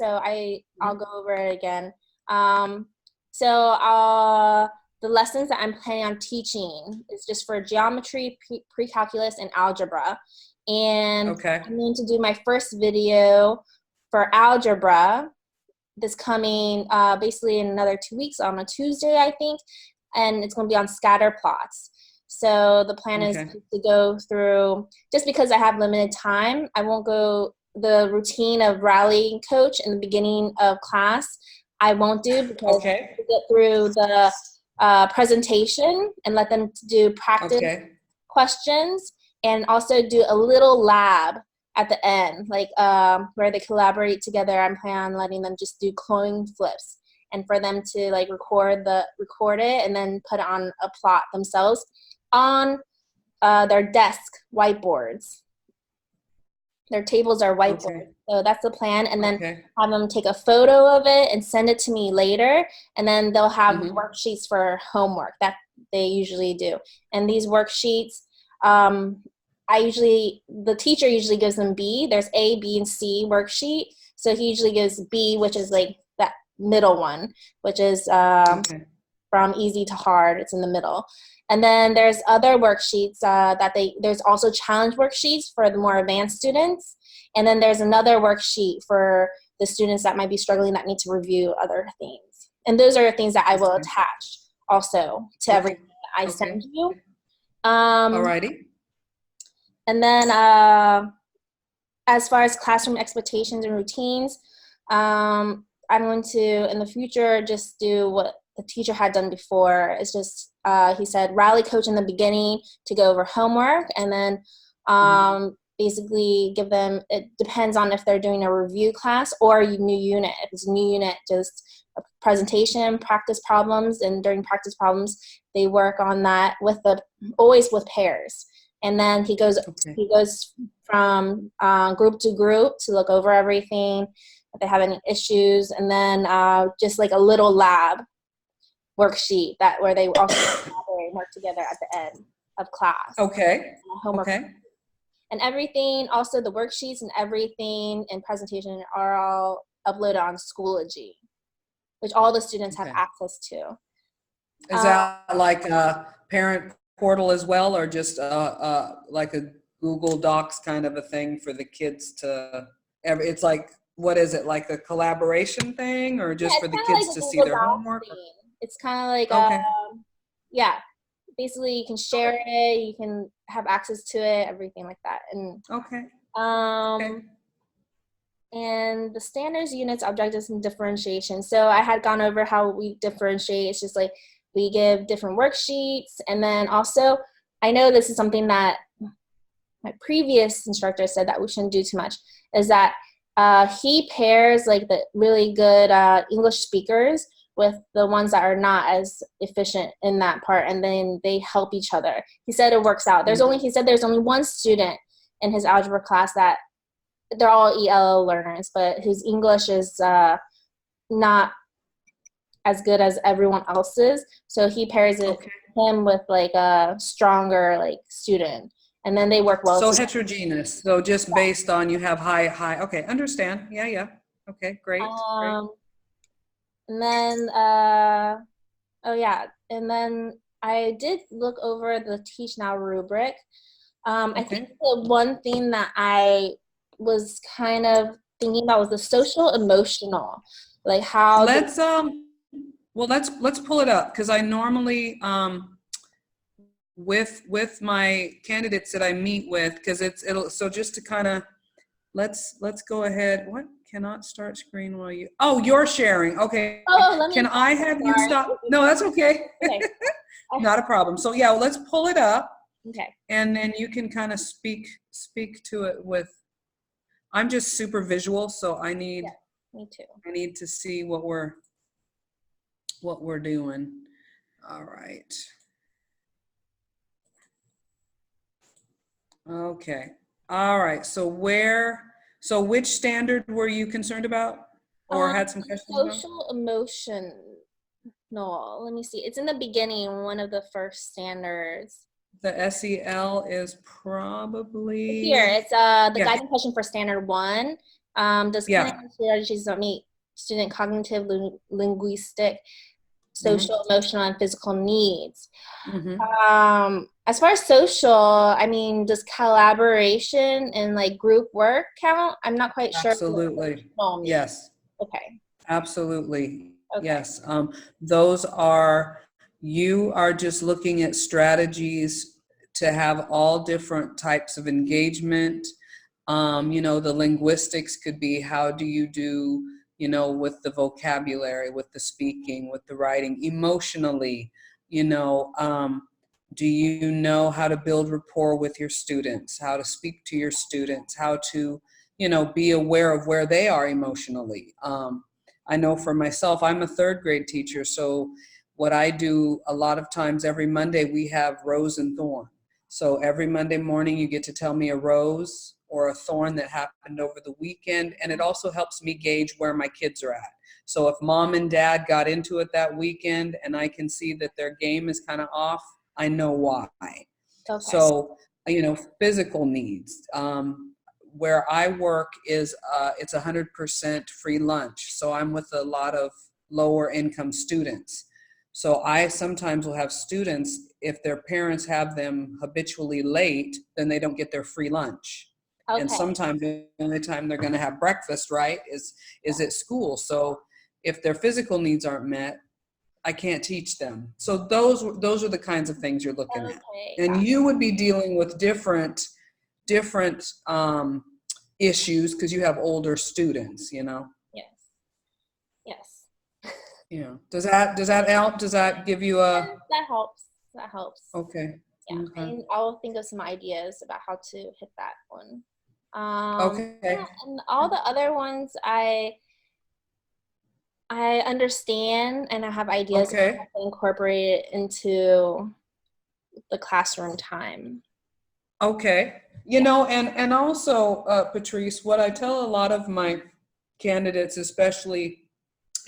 so I'll go over it again. So the lessons that I'm planning on teaching is just for geometry, pre-calculus, and algebra. And Okay. I'm going to do my first video for algebra this coming basically in another 2 weeks on a Tuesday, I think, and it's going to be on scatter plots. So the plan is Okay. to go through, just because I have limited time, I won't go the routine of rallying coach in the beginning of class. I won't do because Okay. to get through the presentation and let them do practice Okay. questions and also do a little lab at the end, like where they collaborate together. I'm planning on letting them just do coin flips and for them to like record it and then put it on a plot themselves on their desk whiteboards. Their tables are whiteboards. Okay. So that's the plan. And then Okay. have them take a photo of it and send it to me later. And then they'll have Mm-hmm. worksheets for homework that they usually do. And these worksheets, the teacher usually gives them B. There's A, B, and C worksheet. So he usually gives B, which is like that middle one, which is Okay. from easy to hard. It's in the middle. And then there's other worksheets there's also challenge worksheets for the more advanced students. And then there's another worksheet for the students that might be struggling that need to review other things. And those are things that I will Okay. attach also to Okay. everything that I Okay. send you. Um, Alrighty. and then as far as classroom expectations and routines, I'm going to, in the future, just do what the teacher had done before. It's just, he said, rally coach in the beginning to go over homework, and then basically give them, it depends on if they're doing a review class or a new unit. If it's a new unit, just a presentation, practice problems, and during practice problems, they work on that always with pairs. And then he goes Okay. from group to group to look over everything, if they have any issues, and then just like a little lab worksheet where they also collaborate and work together at the end of class. Okay. Homework. Okay. And everything, also the worksheets and everything and presentation are all uploaded on Schoology, which all the students have Okay. access to. Is that like a parent portal as well, or just like a Google Docs kind of a thing for the kids to? It's like, what is it, like a collaboration thing, or Yeah, just it's for the kind of kids like a to see Google their Docs homework? thing. It's kind of like Okay. yeah, basically you can share it, you can have access to it, everything like that. And Okay. Okay. and the standards, units, objectives, and differentiation. So I had gone over how we differentiate. It's just like we give different worksheets, and then also I know this is something that my previous instructor said that we shouldn't do too much, is that he pairs like the really good English speakers with the ones that are not as efficient in that part, and then they help each other. He said it works out. He said there's only one student in his algebra class that they're all ELL learners, but his English is not as good as everyone else's. So he pairs Okay. him with like a stronger like student, and then they work well So together. heterogeneous. So just based on you have high. Okay. Understand. Yeah. Yeah. Okay. Great. Great. Um, and then oh yeah, and then I did look over the Teach Now rubric. I think Okay. the one thing that I was kind of thinking about was the social emotional, like how the Let's well, let's pull it up, because I normally with my candidates that I meet with, because it'll, so just to kind of, let's go ahead. What, cannot start screen while you, oh, you're sharing. Okay. let Can me I have you sorry. stop? No, that's okay. Okay. Not a problem. So yeah, well, let's pull it up, Okay. and then you can kind of speak to it with, I'm just super visual, so I need Yeah, me too. to see what we're doing. All right. Okay. All right. So which standard were you concerned about or had some questions about? Social emotion. No, let me see. It's in the beginning, one of the first standards. The SEL is probably, Here, it's the yeah. guiding question for standard 1. Does Yeah. planning strategies not meet student cognitive, linguistic, Hmm. social, emotional, and physical needs? Hmm. As far as social, I mean, does collaboration and like group work count? I'm not quite sure what Absolutely. emotional means. Yes. Okay. Absolutely. Okay. Yes. Those are, you are just looking at strategies to have all different types of engagement. The linguistics could be, how do you do, with the vocabulary, with the speaking, with the writing, emotionally, you know, um, do you know how to build rapport with your students, how to speak to your students, how to, be aware of where they are emotionally. I know for myself, I'm a third grade teacher, so what I do a lot of times every Monday, we have rose and thorn. So every Monday morning, you get to tell me a rose or a thorn that happened over the weekend, and it also helps me gauge where my kids are at. So if mom and dad got into it that weekend and I can see that their game is kind of off, I know why. Okay. So, physical needs. Where I work is it's 100% free lunch. So I'm with a lot of lower income students. So I sometimes will have students, if their parents have them habitually late, then they don't get their free lunch. And Okay. sometimes the only time they're going to have breakfast, right, is at school. So if their physical needs aren't met, I can't teach them. So those are the kinds of things you're looking at. Okay. And you would be dealing with different issues because you have older students. Yes. Yes. Yeah. Does that help? Does that give you a That helps. That helps. okay? Yeah. Okay. And I'll think of some ideas about how to hit that one. Okay. Yeah, and all the other ones I understand and I have ideas of how Okay. to incorporate it into the classroom time. Okay. Yeah. And also, Patrice, what I tell a lot of my candidates, especially,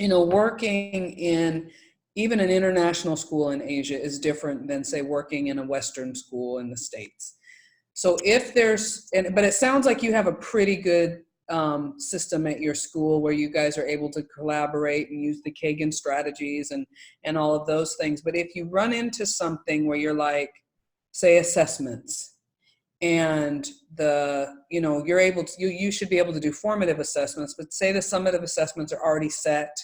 working in even an international school in Asia is different than, say, working in a Western school in the States. So if but it sounds like you have a pretty good system at your school where you guys are able to collaborate and use the Kagan strategies and all of those things. But if you run into something where you're like, say, assessments, and you're able to, you should be able to do formative assessments, but say the summative assessments are already set,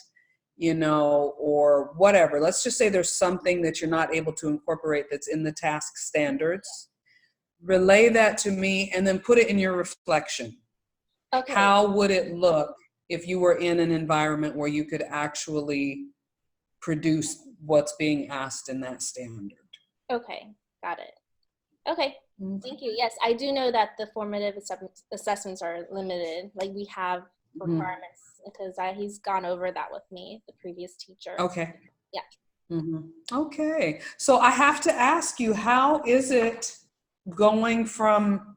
or whatever. Let's just say there's something that you're not able to incorporate that's in the task standards. Relay that to me and then put it in your reflection. Okay. How would it look if you were in an environment where you could actually produce what's being asked in that standard? Okay. Got it. Okay. Okay. Thank you. Yes, I do know that the formative assessments are limited. Like we have Mhm. requirements because he's gone over that with me, the previous teacher. Okay. Yeah. Okay. So I have to ask you, how is it going from